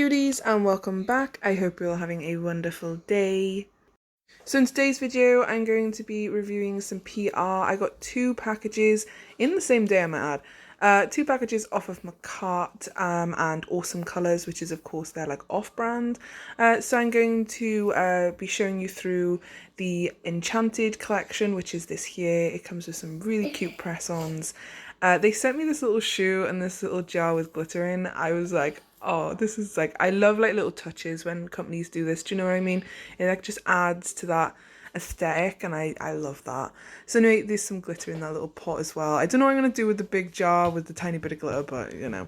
beauties, and welcome back. I hope you're all having a wonderful day. So in today's video I'm going to be reviewing some PR. I got two packages in the same day, I might add. Two packages off of MAKARTT and Awesome Colours, which is of course their like off-brand. So I'm going to be showing you through the Enchanted collection, which is this here. It comes with some really cute press-ons. They sent me this little shoe and this little jar with glitter in. I was like, oh, this is like, I love like little touches when companies do this. Do you know what I mean? It like just adds to that aesthetic, and I love that. So anyway, there's some glitter in that little pot as well. I don't know what I'm gonna do with the big jar with the tiny bit of glitter, but you know.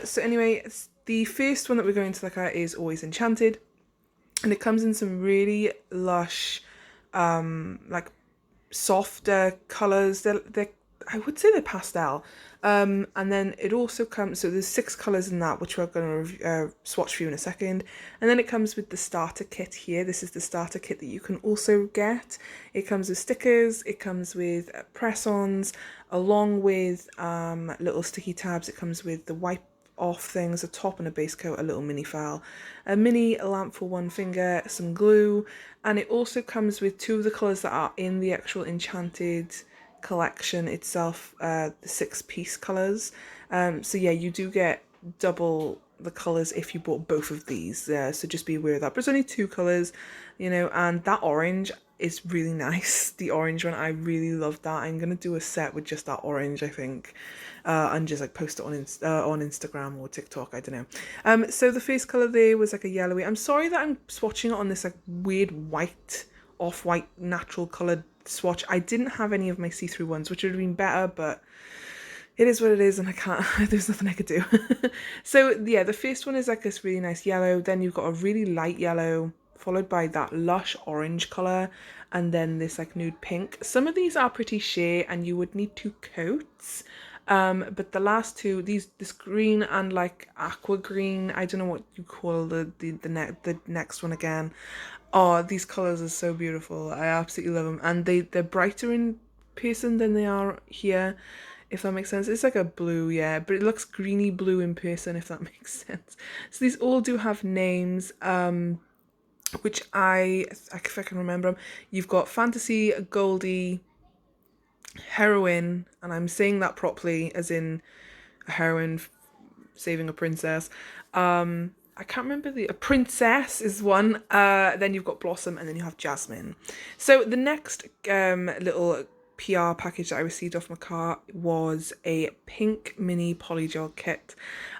So anyway, the first one that we're going to look at is always Enchanted, and it comes in some really lush, like softer colors. They're I would say they're pastel. And then it also comes, so there's 6 colours in that, which we're going to swatch for you in a second. And then it comes with the starter kit here. This is the starter kit that you can also get. It comes with stickers, it comes with press-ons, along with little sticky tabs. It comes with the wipe off things, a top and a base coat, a little mini file, a mini lamp for one finger, some glue, and it also comes with 2 of the colours that are in the actual Enchanted collection itself, the 6-piece colours. So yeah, you do get double the colours if you bought both of these, so just be aware of that. But it's only 2 colours, you know, and that orange is really nice. The orange one, I really love that. I'm gonna do a set with just that orange, I think, and just like post it on Instagram or TikTok, I don't know. So the face colour there was like a yellowy. I'm sorry that I'm swatching it on this like weird white, off-white natural coloured swatch. I didn't have any of my see-through ones, which would have been better, but it is what it is, and I can't, there's nothing I could do. So yeah, the first one is like this really nice yellow, then you've got a really light yellow, followed by that lush orange colour, and then this like nude pink. Some of these are pretty sheer and you would need 2 coats. But the last 2, this green and like aqua green, I don't know what you call the next one again. Oh, these colours are so beautiful. I absolutely love them, and they're brighter in person than they are here, if that makes sense. It's like a blue, yeah, but it looks greeny blue in person, if that makes sense. So these all do have names, which if I can remember them. You've got Fantasy, Goldie, Heroine, and I'm saying that properly as in a heroine saving a princess. I can't remember a princess is one. Then you've got Blossom, and then you have Jasmine. So the next little PR package that I received off MAKARTT was a pink mini polygel kit,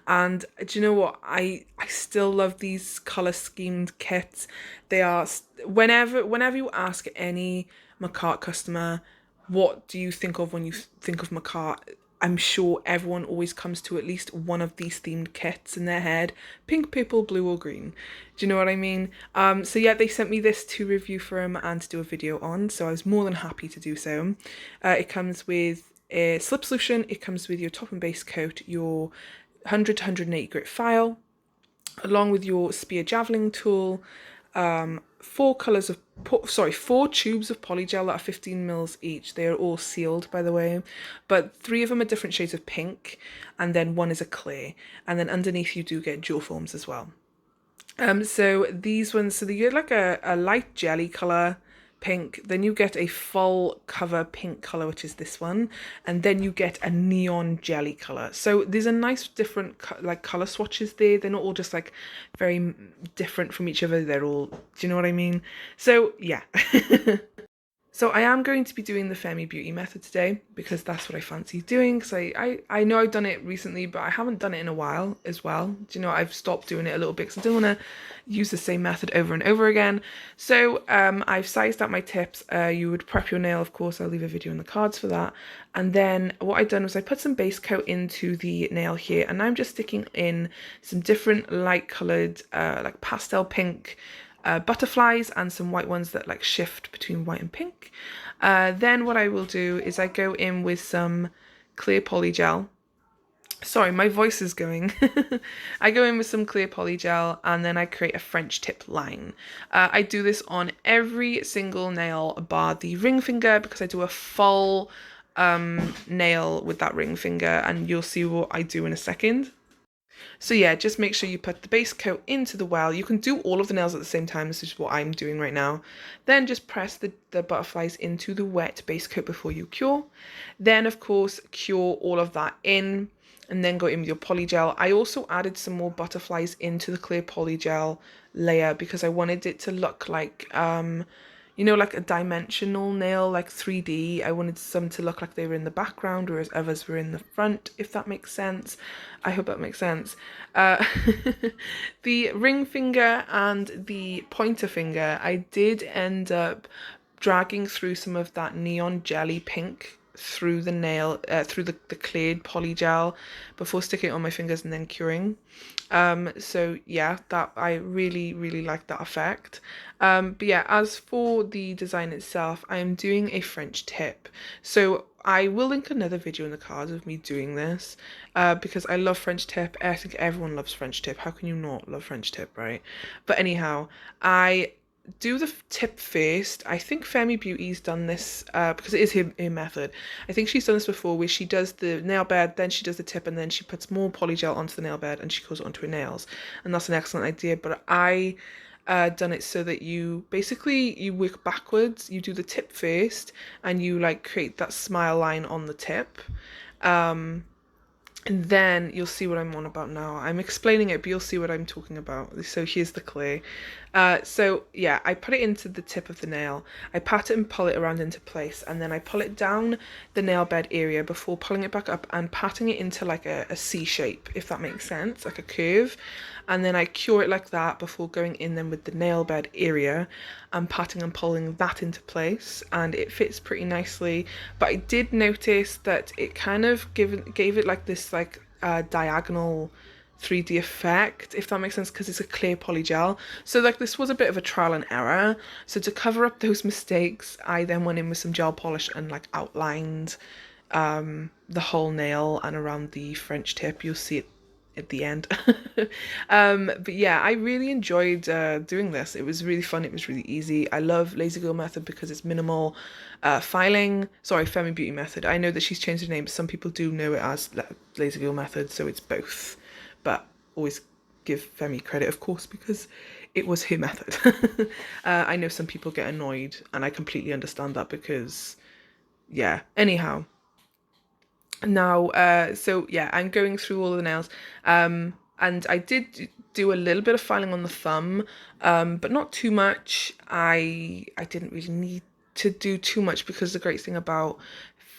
and do you know what? I still love these color schemed kits. They are, whenever you ask any MAKARTT customer, what do you think of when you think of MAKARTT? I'm sure everyone always comes to at least one of these themed kits in their head. Pink, purple, blue or green. Do you know what I mean? So yeah, they sent me this to review for them and to do a video on, so I was more than happy to do so. It comes with a slip solution, it comes with your top and base coat, your 100 to 180 grit file, along with your spear javelin tool, 4 tubes of polygel that are 15 mils each. They are all sealed, by the way, but 3 of them are different shades of pink, and then 1 is a clear, and then underneath you do get jewel forms as well. So these ones, so you get like a light jelly colour pink, then you get a full cover pink colour, which is this one, and then you get a neon jelly colour. So there's a nice different like colour swatches there. They're not all just like very different from each other. They're all, do you know what I mean? So yeah. So I am going to be doing the Femi Beauty Method today because that's what I fancy doing, because I know I've done it recently, but I haven't done it in a while as well. Do you know, I've stopped doing it a little bit because I don't want to use the same method over and over again. So I've sized out my tips. You would prep your nail, of course. I'll leave a video in the cards for that. And then what I've done was I put some base coat into the nail here, and I'm just sticking in some different light coloured, like pastel pink, butterflies, and some white ones that like shift between white and pink. Then what I will do is I go in with some clear polygel. Sorry, my voice is going. I go in with some clear polygel, and then I create a French tip line. I do this on every single nail bar the ring finger, because I do a full nail with that ring finger, and you'll see what I do in a second. So yeah, just make sure you put the base coat into the well. You can do all of the nails at the same time. This is what I'm doing right now. Then just press the butterflies into the wet base coat before you cure. Then of course, cure all of that in and then go in with your polygel. I also added some more butterflies into the clear polygel layer because I wanted it to look like you know, like a dimensional nail, like 3D. I wanted some to look like they were in the background, whereas others were in the front, if that makes sense. I hope that makes sense. Uh, the ring finger and the pointer finger, I did end up dragging through some of that neon jelly pink through the nail, through the cleared polygel before sticking it on my fingers and then curing. So yeah, that I really like that effect. But yeah, as for the design itself, I am doing a French tip. So I will link another video in the cards of me doing this because I love French tip. I think everyone loves French tip. How can you not love French tip, right? But anyhow, I do the tip first. I think Femi Beauty's done this because it is her method. I think she's done this before where she does the nail bed, then she does the tip, and then she puts more polygel onto the nail bed and she goes onto her nails. And that's an excellent idea. But I done it so that you basically you work backwards. You do the tip first and you like create that smile line on the tip. And then you'll see what I'm on about now. I'm explaining it, but you'll see what I'm talking about. So here's the clay. So yeah, I put it into the tip of the nail. I pat it and pull it around into place. And then I pull it down the nail bed area before pulling it back up and patting it into like a C shape, if that makes sense, like a curve. And then I cure it like that before going in then with the nail bed area and patting and pulling that into place, and it fits pretty nicely. But I did notice that it kind of gave it like this like diagonal 3D effect, if that makes sense, because it's a clear polygel. So like this was a bit of a trial and error. So to cover up those mistakes, I then went in with some gel polish and like outlined the whole nail and around the French tip. You'll see it at the end. But yeah, I really enjoyed doing this. It was really fun. It was really easy. I love Lazy Girl Method because it's minimal filing. Sorry, Femi Beauty Method. I know that she's changed her name, but some people do know it as Lazy Girl Method, so it's both. But always give Femi credit, of course, because it was her method. I know some people get annoyed, and I completely understand that because, yeah. Anyhow, now so yeah, I'm going through all of the nails and I did do a little bit of filing on the thumb, but not too much. I didn't really need to do too much because the great thing about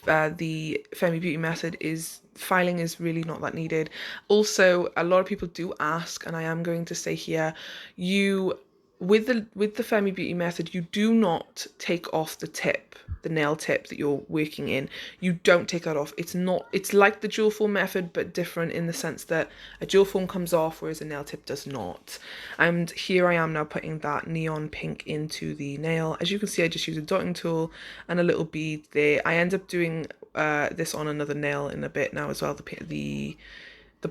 the Femi Beauty Method is filing is really not that needed. Also, a lot of people do ask, and I am going to say here, you with the Femi Beauty Method, you do not take off the tip, the nail tip that you're working in. You don't take that off. It's like the dual form method, but different in the sense that a dual form comes off, whereas a nail tip does not. And here I am now putting that neon pink into the nail. As you can see, I just use a dotting tool and a little bead there. I end up doing this on another nail in a bit now as well, the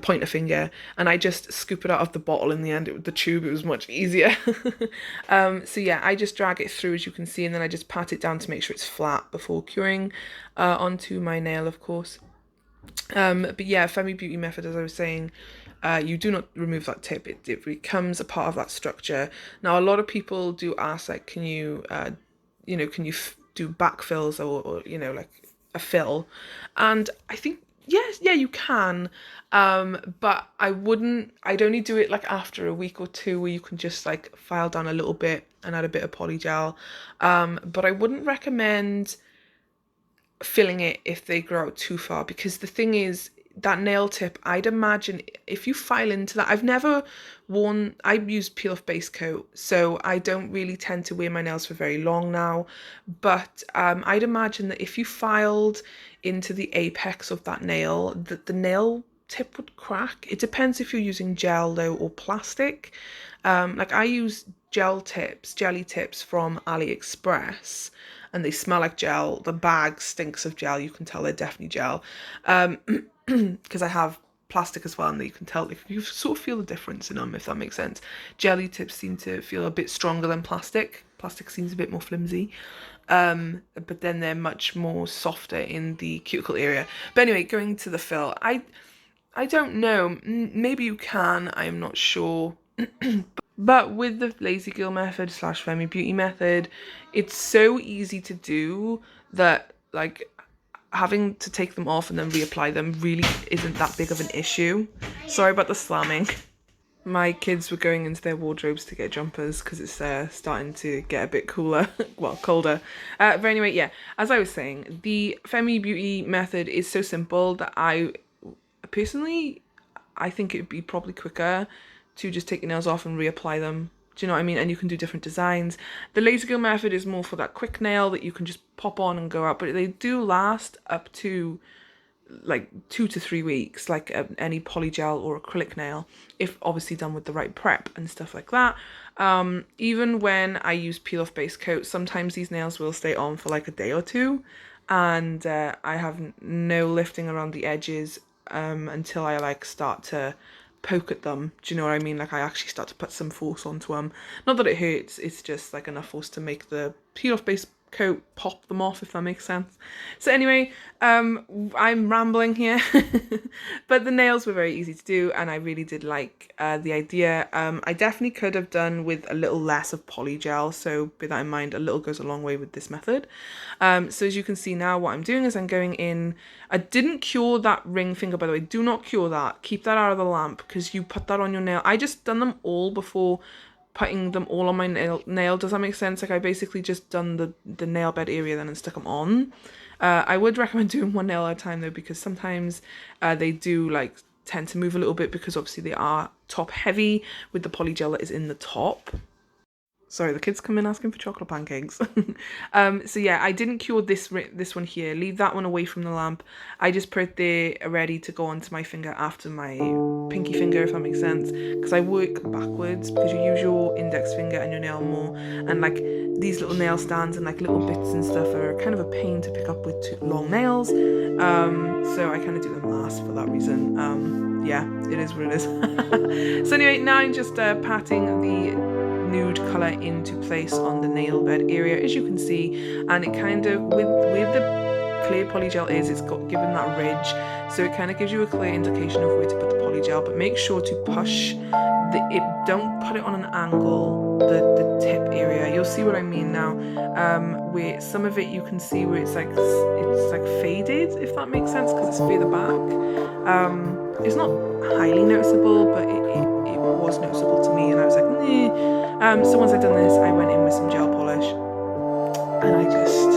pointer finger, and I just scoop it out of the bottle in the end. The tube, it was much easier. So yeah, I just drag it through, as you can see, and then I just pat it down to make sure it's flat before curing onto my nail, of course. But yeah, Femi Beauty Method, as I was saying, you do not remove that tip. It becomes a part of that structure. Now, a lot of people do ask, like, can you, can you do backfills or like a fill? And I think, yes, yeah, you can. But I'd only do it like after a week or two where you can just like file down a little bit and add a bit of polygel. But I wouldn't recommend filling it if they grow out too far, because the thing is that nail tip, I'd imagine if you file into that, I use peel off base coat, so I don't really tend to wear my nails for very long now, but I'd imagine that if you filed into the apex of that nail, that the nail tip would crack. It depends if you're using gel though or plastic. Like I use jelly tips from AliExpress, and they smell like gel. The bag stinks of gel. You can tell they're definitely gel. Because I have plastic as well, and you can tell, if you sort of feel the difference in them, if that makes sense. Jelly tips seem to feel a bit stronger than plastic. Plastic seems a bit more flimsy. But then they're much more softer in the cuticle area. But anyway, going to the fill, I don't know, maybe you can, I'm not sure. But with the Lazy Girl method / Femi Beauty method, it's so easy to do that like having to take them off and then reapply them really isn't that big of an issue. Sorry about the slamming. My kids were going into their wardrobes to get jumpers because it's starting to get a bit cooler, well, colder. But anyway, yeah, as I was saying, the Femi Beauty method is so simple that personally, I think it would be probably quicker to just take your nails off and reapply them. Do you know what I mean? And you can do different designs. The Laser Girl method is more for that quick nail that you can just pop on and go out, but they do last up to like 2 to 3 weeks, like any polygel or acrylic nail, if obviously done with the right prep and stuff like that. Even when I use peel off base coat, sometimes these nails will stay on for like a day or two, and I have no lifting around the edges until I like start to poke at them. Do you know what I mean? Like I actually start to put some force onto them. Not that it hurts, it's just like enough force to make the peel off base coat pop them off, if that makes sense. So anyway, I'm rambling here, but the nails were very easy to do and I really did like the idea. I definitely could have done with a little less of polygel, so bear that in mind, a little goes a long way with this method. So as you can see now, what I'm doing is I'm going in. I didn't cure that ring finger, by the way. Do not cure that. Keep that out of the lamp because you put that on your nail. I just done them all before putting them all on my nail. Does that make sense? Like I basically just done the nail bed area then and stuck them on. I would recommend doing one nail at a time though, because sometimes they do like tend to move a little bit because obviously they are top heavy with the polygel that is in the top. Sorry, the kids come in asking for chocolate pancakes. So yeah, I didn't cure this one here. Leave that one away from the lamp. I just put it there ready to go onto my finger after my pinky finger, if that makes sense. Because I work backwards because you use your index finger and your nail more. And like these little nail stands and like little bits and stuff are kind of a pain to pick up with long nails. So I kind of do them last for that reason. Yeah, it is what it is. So anyway, now I'm just patting the nude colour into place on the nail bed area, as you can see, and it kind of with the clear polygel it's got given that ridge, so it kind of gives you a clear indication of where to put the polygel, but make sure to push don't put it on an angle, the tip area. You'll see what I mean now, where some of it you can see where it's like faded, if that makes sense, because it's further back. It's not highly noticeable, but it was noticeable to me, and I was like, nah. So once I'd done this, I went in with some gel polish, and I just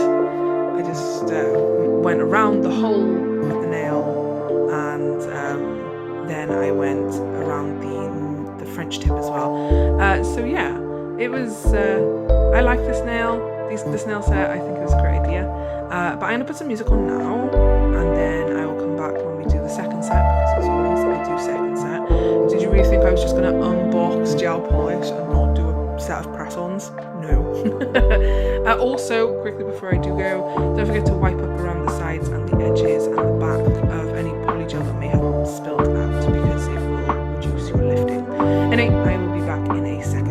went around the whole of the nail, and then I went around the French tip as well. So yeah, it was. I like this nail. This nail set. I think it was a great idea. But I'm gonna put some music on now, and then I will come back when we do the second set, because as always I do second set. Did you really think I was just gonna unbox gel polish and not do a set of press-ons? No. Also, quickly before I do go, don't forget to wipe up around the sides and the edges and the back of any polygel that may have spilled out, because it will reduce your lifting. Anyway, I will be back in a second.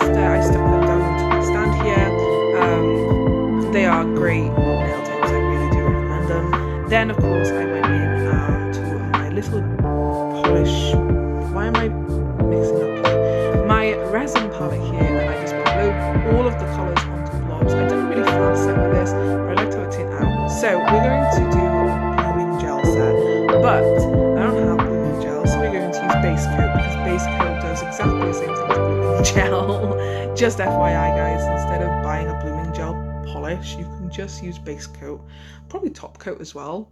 I stuck them down onto my stand here. They are great nail tips, I really do recommend them. Then of course I went in to my little polish, why am I mixing up here? My resin palette here, and I just put all of the colours onto blobs. I didn't really fast set with this, but I liked how it turned out. So we're going to do a blooming gel set, but I don't have blooming gel, so we're going to use base coat, because base coat does exactly the same thing as blooming gel. Just FYI guys, instead of buying a blooming gel polish, you can just use base coat, probably top coat as well.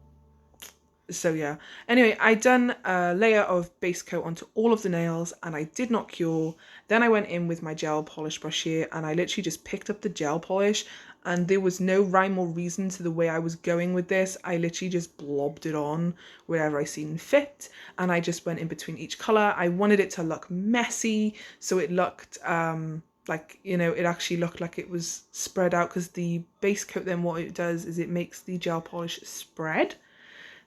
So yeah, anyway, I done a layer of base coat onto all of the nails and I did not cure. Then I went in with my gel polish brush here and I literally just picked up the gel polish, and there was no rhyme or reason to the way I was going with this. I literally just blobbed it on wherever I seen fit, and I just went in between each colour. I wanted it to look messy, so it looked like, you know, it actually looked like it was spread out, because the base coat then what it does is it makes the gel polish spread.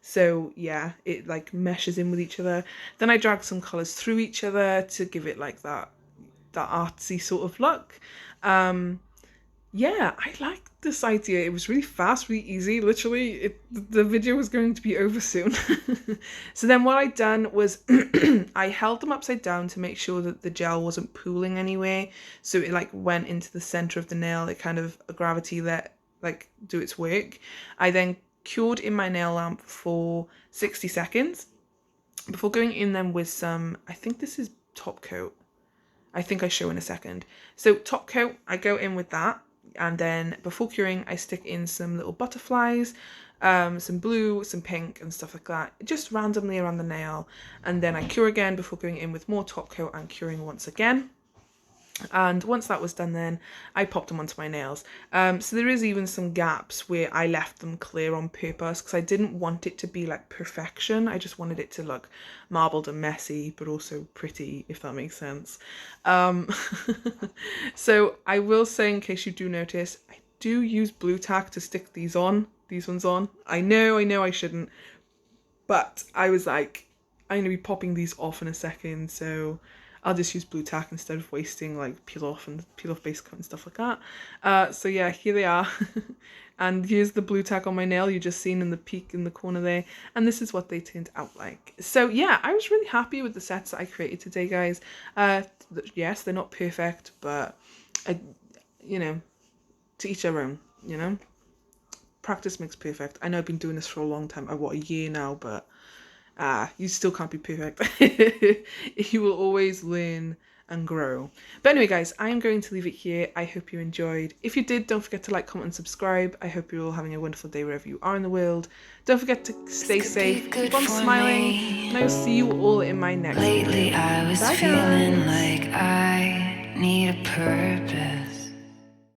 So yeah, it like meshes in with each other. Then I dragged some colours through each other to give it like that artsy sort of look. Yeah, I liked this idea. It was really fast, really easy. Literally, the video was going to be over soon. So then what I done was I held them upside down to make sure that the gel wasn't pooling anywhere. So it like went into the center of the nail. It kind of, gravity let like do its work. I then cured in my nail lamp for 60 seconds before going in then with some, I think this is top coat. I think I show in a second. So top coat, I go in with that. And then before curing, I stick in some little butterflies, some blue, some pink and stuff like that, just randomly around the nail. And then I cure again before going in with more top coat and curing once again. And once that was done, then I popped them onto my nails. So there is even some gaps where I left them clear on purpose, because I didn't want it to be like perfection. I just wanted it to look marbled and messy, but also pretty, if that makes sense. So I will say, in case you do notice, I do use blue tack to stick these ones on. I know I shouldn't, but I was like, I'm gonna be popping these off in a second, so I'll just use blue tack instead of wasting like peel off base coat and stuff like that. So yeah, here they are. And here's the blue tack on my nail you just seen in the peak in the corner there. And this is what they turned out like. So yeah, I was really happy with the sets that I created today, guys. Yes, they're not perfect, but you know, to each their own, you know. Practice makes perfect. I know I've been doing this for a long time, a year now, but you still can't be perfect. You will always learn and grow. But anyway, guys, I am going to leave it here. I hope you enjoyed. If you did, don't forget to like, comment and subscribe. I hope you're all having a wonderful day wherever you are in the world. Don't forget to stay safe, keep on smiling, and I will see you all in my next video. Lately I was feeling like I need a purpose.